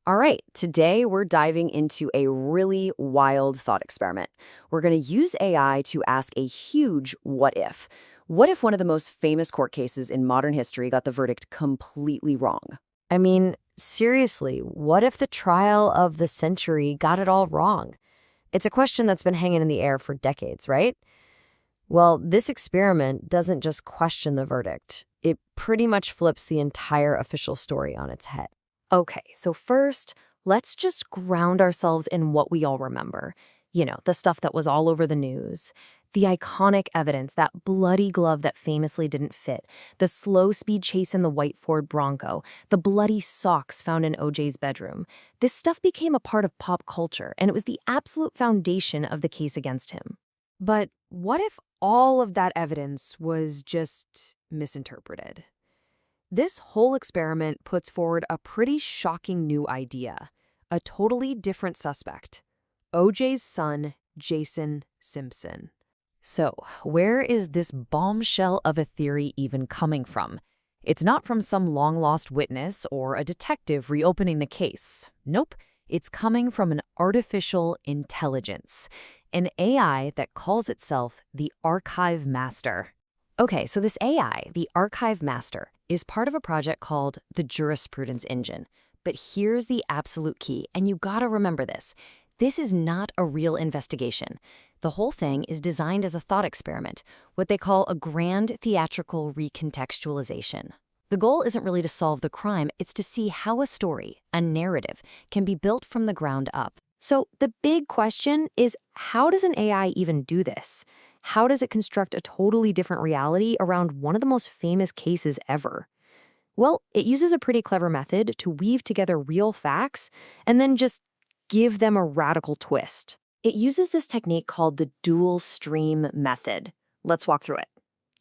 All right, today we're diving into a really wild thought experiment. We're going to use AI to ask a huge what if. What if one of the most famous court cases in modern history got the verdict completely wrong? I mean, seriously, what if the trial of the century got it all wrong? It's a question that's been hanging in the air for decades, right? Well, this experiment doesn't just question the verdict. It pretty much flips the entire official story on its head. Okay, so first, let's just ground ourselves in what we all remember. The stuff that was all over the news. The iconic evidence, that bloody glove that famously didn't fit, the slow speed chase in the white Ford Bronco, the bloody socks found in OJ's bedroom. This stuff became a part of pop culture, and it was the absolute foundation of the case against him. But what if all of that evidence was just misinterpreted? This whole experiment puts forward a pretty shocking new idea, a totally different suspect, OJ's son, Jason Simpson. So, where is this bombshell of a theory even coming from? It's not from some long-lost witness or a detective reopening the case. Nope, it's coming from an artificial intelligence, an AI that calls itself the Archive Master. Okay, so this AI, the Archive Master, is part of a project called the Jurisprudence Engine. But here's the absolute key, and you gotta remember this. This is not a real investigation. The whole thing is designed as a thought experiment, what they call a grand theatrical recontextualization. The goal isn't really to solve the crime, it's to see how a story, a narrative, can be built from the ground up. So the big question is, how does an AI even do this? How does it construct a totally different reality around one of the most famous cases ever? Well, it uses a pretty clever method to weave together real facts and then just give them a radical twist. It uses this technique called the dual stream method. Let's walk through it.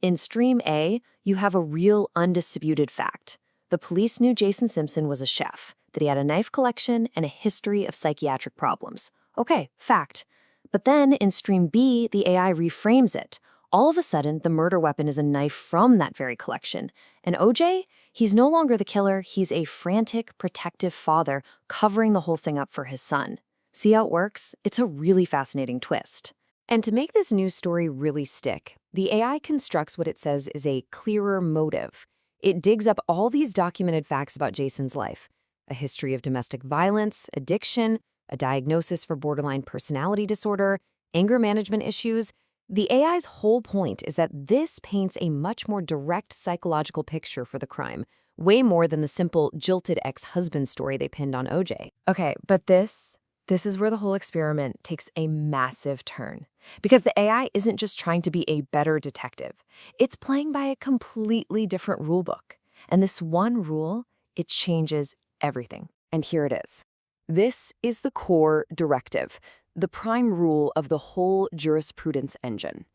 In stream A, you have a real undisputed fact. The police knew Jason Simpson was a chef, that he had a knife collection and a history of psychiatric problems. Okay, fact. But then in stream B, the AI reframes it. All of a sudden, the murder weapon is a knife from that very collection. And OJ, he's no longer the killer, he's a frantic, protective father covering the whole thing up for his son. See how it works? It's a really fascinating twist. And to make this news story really stick, the AI constructs what it says is a clearer motive. It digs up all these documented facts about Jason's life: a history of domestic violence, addiction, a diagnosis for borderline personality disorder, anger management issues. The AI's whole point is that this paints a much more direct psychological picture for the crime, way more than the simple jilted ex-husband story they pinned on OJ. Okay, but this is where the whole experiment takes a massive turn. Because the AI isn't just trying to be a better detective. It's playing by a completely different rulebook. And this one rule, it changes everything. And here it is. This is the core directive, the prime rule of the whole jurisprudence engine.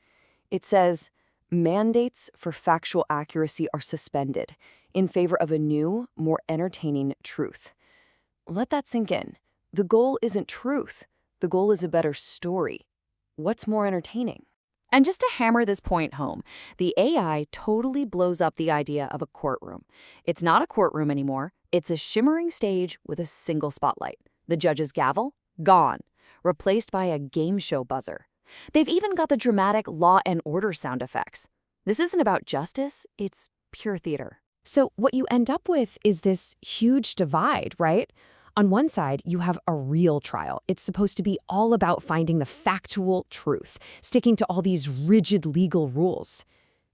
It says, mandates for factual accuracy are suspended in favor of a new, more entertaining truth. Let that sink in. The goal isn't truth. The goal is a better story. What's more entertaining? And just to hammer this point home, the AI totally blows up the idea of a courtroom. It's not a courtroom anymore. It's a shimmering stage with a single spotlight. The judge's gavel? Gone. Replaced by a game show buzzer. They've even got the dramatic Law and Order sound effects. This isn't about justice, it's pure theater. So what you end up with is this huge divide, right? On one side, you have a real trial. It's supposed to be all about finding the factual truth, sticking to all these rigid legal rules.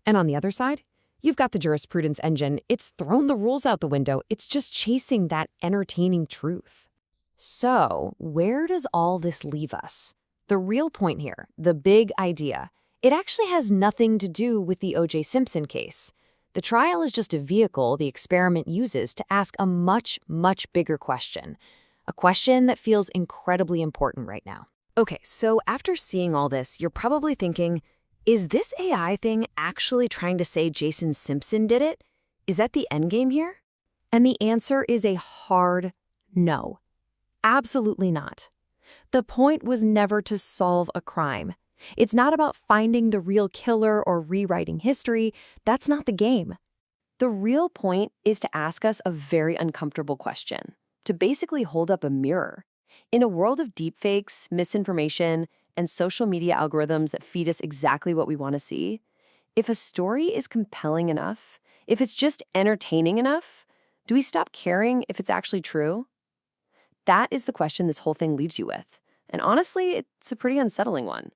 And on the other side, you've got the jurisprudence engine. It's thrown the rules out the window. It's just chasing that entertaining truth. So, where does all this leave us? The real point here, the big idea, it actually has nothing to do with the O.J. Simpson case. The trial is just a vehicle the experiment uses to ask a much, much bigger question. A question that feels incredibly important right now. Okay, so after seeing all this, you're probably thinking, is this AI thing actually trying to say Jason Simpson did it? Is that the endgame here? And the answer is a hard no. Absolutely not. The point was never to solve a crime. It's not about finding the real killer or rewriting history. That's not the game. The real point is to ask us a very uncomfortable question. to basically hold up a mirror. In a world of deepfakes, misinformation, and social media algorithms that feed us exactly what we want to see, if a story is compelling enough, if it's just entertaining enough, do we stop caring if it's actually true? That is the question this whole thing leaves you with. And honestly, it's a pretty unsettling one.